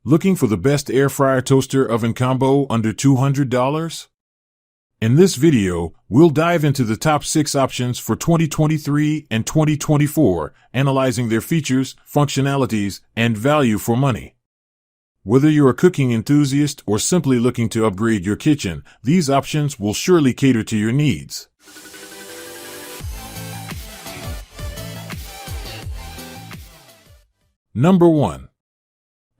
Looking for the best air fryer toaster oven combo under $200? In this video, we'll dive into the top 6 options for 2023 and 2024, analyzing their features, functionalities, and value for money. Whether you're a cooking enthusiast or simply looking to upgrade your kitchen, these options will surely cater to your needs. Number 1.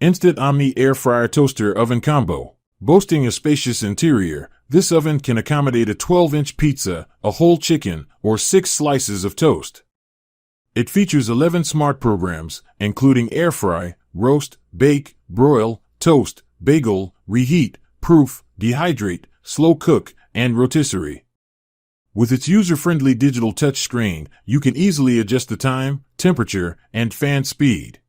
Instant Omni Air Fryer Toaster Oven Combo. Boasting a spacious interior, this oven can accommodate a 12-inch pizza, a whole chicken, or 6 slices of toast. It features 11 smart programs, including air fry, roast, bake, broil, toast, bagel, reheat, proof, dehydrate, slow cook, and rotisserie. With its user-friendly digital touchscreen, you can easily adjust the time, temperature, and fan speed.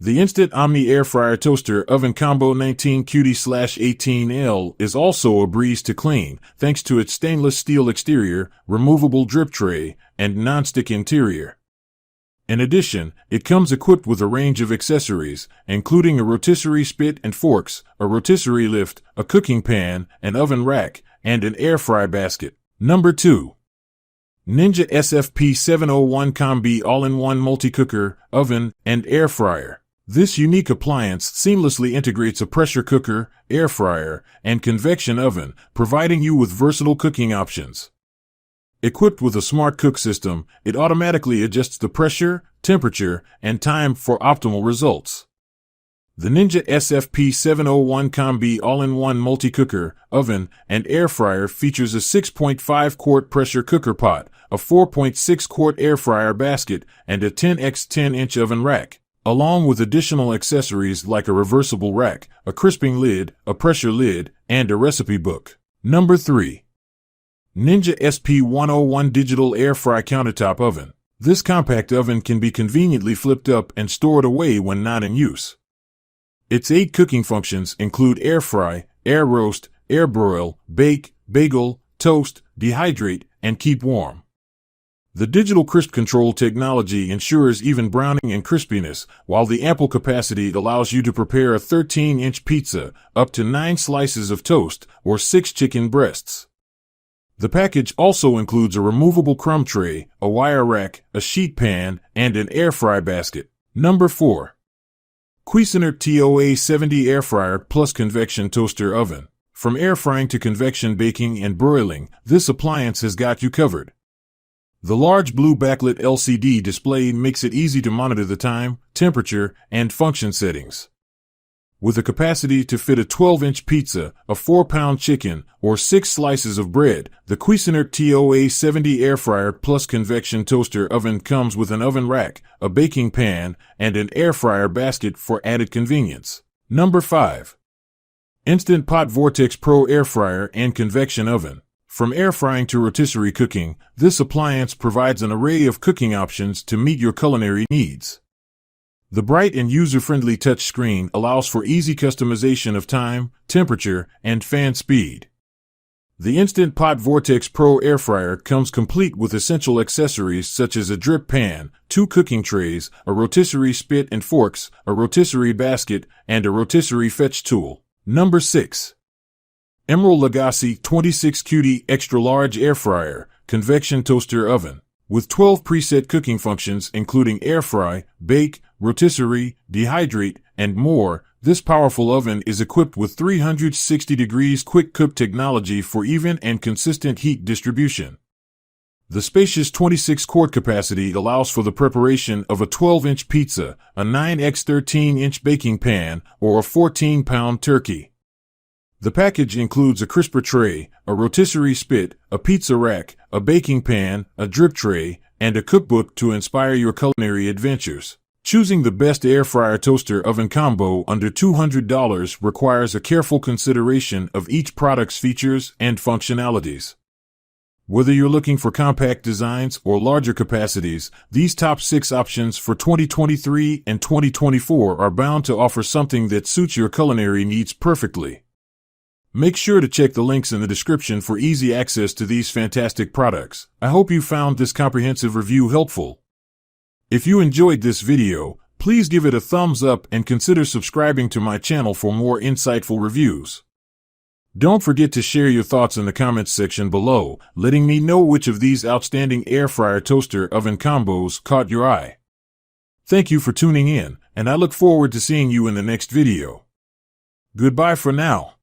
The Instant Omni Air Fryer Toaster Oven Combo 19QD/18L is also a breeze to clean, thanks to its stainless steel exterior, removable drip tray, and non-stick interior. In addition, it comes equipped with a range of accessories, including a rotisserie spit and forks, a rotisserie lift, a cooking pan, an oven rack, and an air fry basket. Number 2. Ninja SFP701 Combi All-in-One Multi-Cooker, Oven, and Air Fryer. This unique appliance seamlessly integrates a pressure cooker, air fryer, and convection oven, providing you with versatile cooking options. Equipped with a smart cook system, it automatically adjusts the pressure, temperature, and time for optimal results. The Ninja SFP701 Combi All-in-One Multi-Cooker, Oven, and Air Fryer features a 6.5-quart pressure cooker pot, a 4.6-quart air fryer basket, and a 10x10-inch oven rack, along with additional accessories like a reversible rack, a crisping lid, a pressure lid, and a recipe book. Number 3. Ninja SP101 Digital Air Fry Countertop Oven. This compact oven can be conveniently flipped up and stored away when not in use. Its 8 cooking functions include air fry, air roast, air broil, bake, bagel, toast, dehydrate, and keep warm. The digital crisp control technology ensures even browning and crispiness, while the ample capacity allows you to prepare a 13-inch pizza, up to 9 slices of toast, or 6 chicken breasts. The package also includes a removable crumb tray, a wire rack, a sheet pan, and an air fry basket. Number 4. Cuisinart TOA 70 Air Fryer Plus Convection Toaster Oven. From air frying to convection baking and broiling, this appliance has got you covered. The large blue backlit LCD display makes it easy to monitor the time, temperature, and function settings. With a capacity to fit a 12-inch pizza, a 4-pound chicken, or 6 slices of bread, the Cuisinart TOA 70 Air Fryer Plus Convection Toaster Oven comes with an oven rack, a baking pan, and an air fryer basket for added convenience. Number 5. Instant Pot Vortex Pro Air Fryer and Convection Oven. From air frying to rotisserie cooking, this appliance provides an array of cooking options to meet your culinary needs. The bright and user-friendly touchscreen allows for easy customization of time, temperature, and fan speed. The Instant Pot Vortex Pro Air Fryer comes complete with essential accessories such as a drip pan, 2 cooking trays, a rotisserie spit and forks, a rotisserie basket, and a rotisserie fetch tool. Number 6. Emerald Lagasse 26QD Extra Large Air Fryer, Convection Toaster Oven. With 12 preset cooking functions including air fry, bake, rotisserie, dehydrate, and more, this powerful oven is equipped with 360 degrees quick cook technology for even and consistent heat distribution. The spacious 26-quart capacity allows for the preparation of a 12-inch pizza, a 9x13-inch baking pan, or a 14-pound turkey. The package includes a crisper tray, a rotisserie spit, a pizza rack, a baking pan, a drip tray, and a cookbook to inspire your culinary adventures. Choosing the best air fryer toaster oven combo under $200 requires a careful consideration of each product's features and functionalities. Whether you're looking for compact designs or larger capacities, these top 6 options for 2023 and 2024 are bound to offer something that suits your culinary needs perfectly. Make sure to check the links in the description for easy access to these fantastic products. I hope you found this comprehensive review helpful. If you enjoyed this video, Please give it a thumbs up and consider subscribing to my channel for more insightful reviews. Don't forget to share your thoughts in the comments section below, letting me know which of these outstanding air fryer toaster oven combos caught your eye. Thank you for tuning in, and I look forward to seeing you in the next video. Goodbye for now.